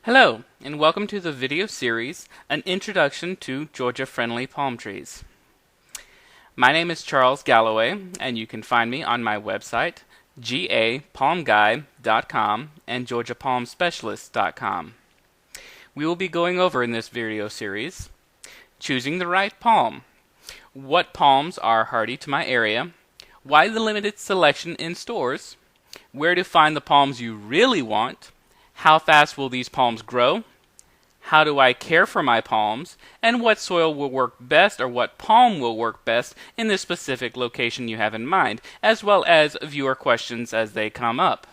Hello, and welcome to the video series, An Introduction to Georgia-Friendly Palm Trees. My name is Charles Galloway, and you can find me on my website, gapalmguy.com and georgiapalmspecialist.com. We will be going over in this video series, choosing the right palm, what palms are hardy to my area, why the limited selection in stores, where to find the palms you really want, how fast will these palms grow, how do I care for my palms, and what soil will work best or what palm will work best in the specific location you have in mind, as well as viewer questions as they come up.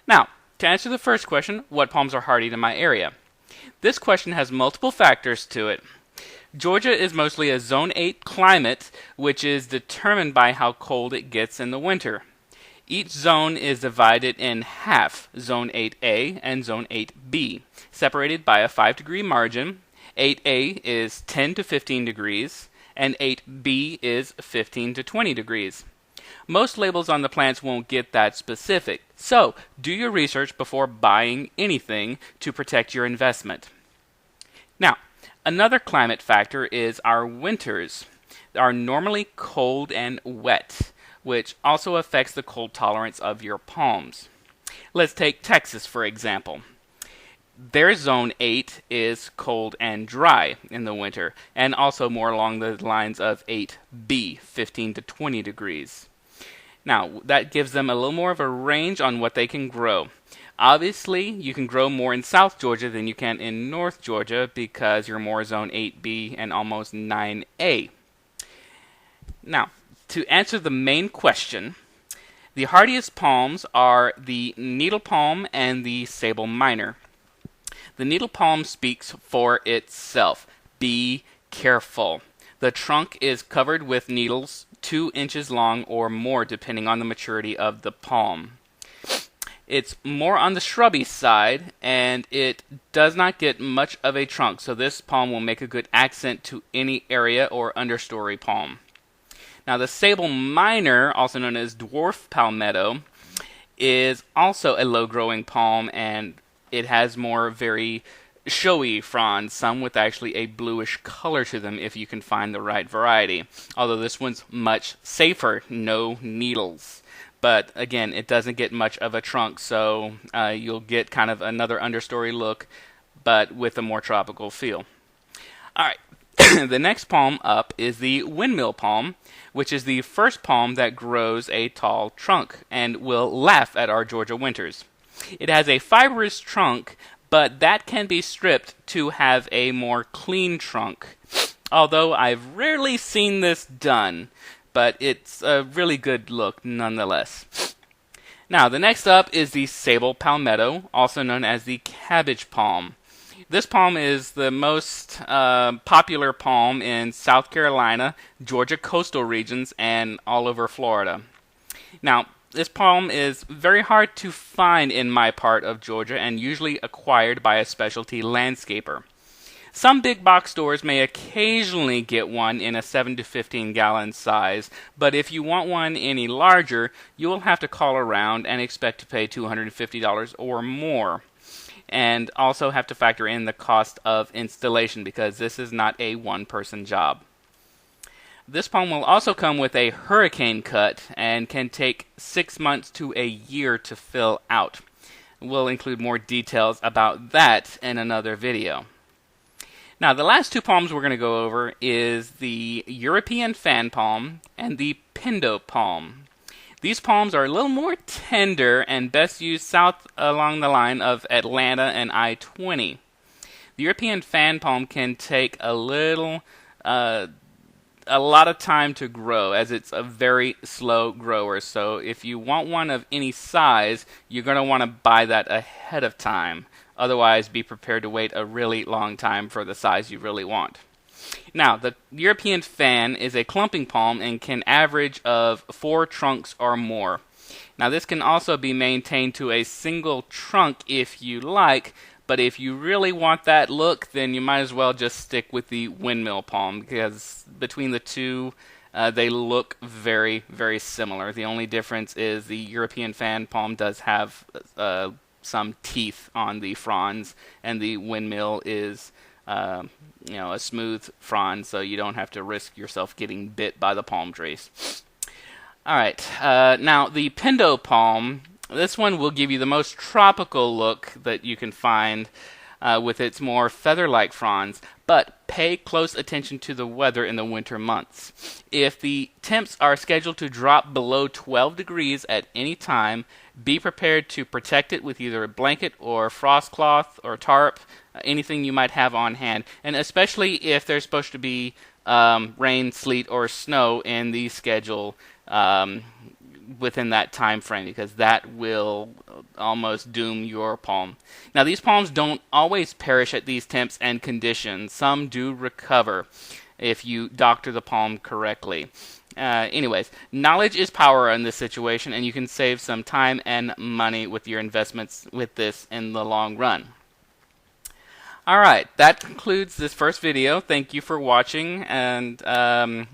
Now, to answer the first question, what palms are hardy to my area? This question has multiple factors to it. Georgia is mostly a Zone 8 climate, which is determined by how cold it gets in the winter. Each zone is divided in half, Zone 8A and Zone 8B, separated by a 5-degree margin. 8A is 10 to 15 degrees, and 8B is 15 to 20 degrees. Most labels on the plants won't get that specific, so do your research before buying anything to protect your investment. Now, another climate factor is our winters. They are normally cold and wet, which also affects the cold tolerance of your palms. Let's take Texas, for example. Their Zone 8 is cold and dry in the winter, and also more along the lines of 8B, 15 to 20 degrees. Now, that gives them a little more of a range on what they can grow. Obviously, you can grow more in South Georgia than you can in North Georgia because you're more Zone 8B and almost 9A. Now, to answer the main question, the hardiest palms are the needle palm and the Sable minor. The needle palm speaks for itself. Be careful. The trunk is covered with needles 2 inches long or more depending on the maturity of the palm. It's more on the shrubby side, and it does not get much of a trunk, so this palm will make a good accent to any area or understory palm. Now, the Sable minor, also known as dwarf palmetto, is also a low-growing palm, and it has more very showy fronds, some with actually a bluish color to them if you can find the right variety. Although this one's much safer, no needles. But again, it doesn't get much of a trunk, so you'll get kind of another understory look, but with a more tropical feel. Alright, the next palm up is the Windmill palm, which is the first palm that grows a tall trunk and will laugh at our Georgia winters. It has a fibrous trunk, but that can be stripped to have a more clean trunk. Although I've rarely seen this done, but it's a really good look nonetheless. Now, the next up is the Sable palmetto, also known as the cabbage palm. This palm is the most popular palm in South Carolina, Georgia coastal regions, and all over Florida. Now, this palm is very hard to find in my part of Georgia and usually acquired by a specialty landscaper. Some big box stores may occasionally get one in a 7 to 15 gallon size, but if you want one any larger, you will have to call around and expect to pay $250 or more. And also have to factor in the cost of installation because this is not a one-person job. This palm will also come with a hurricane cut and can take 6 months to a year to fill out. We'll include more details about that in another video. Now, the last two palms we're going to go over is the European fan palm and the Pindo palm. These palms are a little more tender and best used south along the line of Atlanta and I-20. The European fan palm can take a lot of time to grow as it's a very slow grower. So if you want one of any size, you're going to want to buy that ahead of time. Otherwise, be prepared to wait a really long time for the size you really want. Now, the European fan is a clumping palm and can average of 4 trunks or more. Now, this can also be maintained to a single trunk if you like, but if you really want that look, then you might as well just stick with the Windmill palm because between the two, they look very, very similar. The only difference is the European fan palm does have some teeth on the fronds, and the Windmill is a smooth frond, so you don't have to risk yourself getting bit by the palm trees. All right, now the Pindo palm. This one will give you the most tropical look that you can find with its more feather-like fronds, but pay close attention to the weather in the winter months. If the temps are scheduled to drop below 12 degrees at any time, be prepared to protect it with either a blanket or frost cloth or tarp, anything you might have on hand, and especially if there's supposed to be rain, sleet, or snow in the schedule within that time frame, because that will almost doom your palm. Now, these palms don't always perish at these temps and conditions. Some do recover if you doctor the palm correctly. Anyways, knowledge is power in this situation, and you can save some time and money with your investments with this in the long run. Alright, that concludes this first video. Thank you for watching, and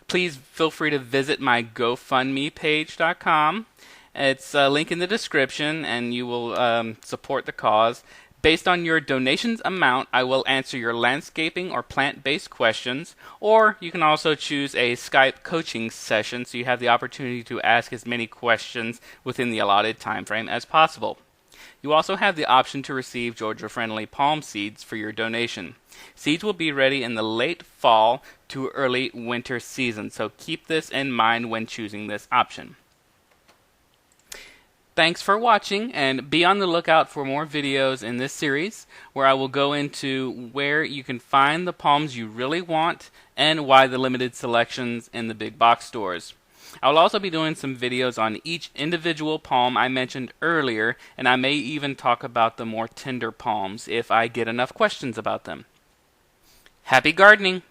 please feel free to visit my GoFundMe-page.com. It's a link in the description, and you will support the cause. Based on your donations amount, I will answer your landscaping or plant-based questions, or you can also choose a Skype coaching session so you have the opportunity to ask as many questions within the allotted time frame as possible. You also have the option to receive Georgia-friendly palm seeds for your donation. Seeds will be ready in the late fall to early winter season, so keep this in mind when choosing this option. Thanks for watching, and be on the lookout for more videos in this series where I will go into where you can find the palms you really want and why the limited selections in the big box stores. I will also be doing some videos on each individual palm I mentioned earlier, and I may even talk about the more tender palms if I get enough questions about them. Happy gardening!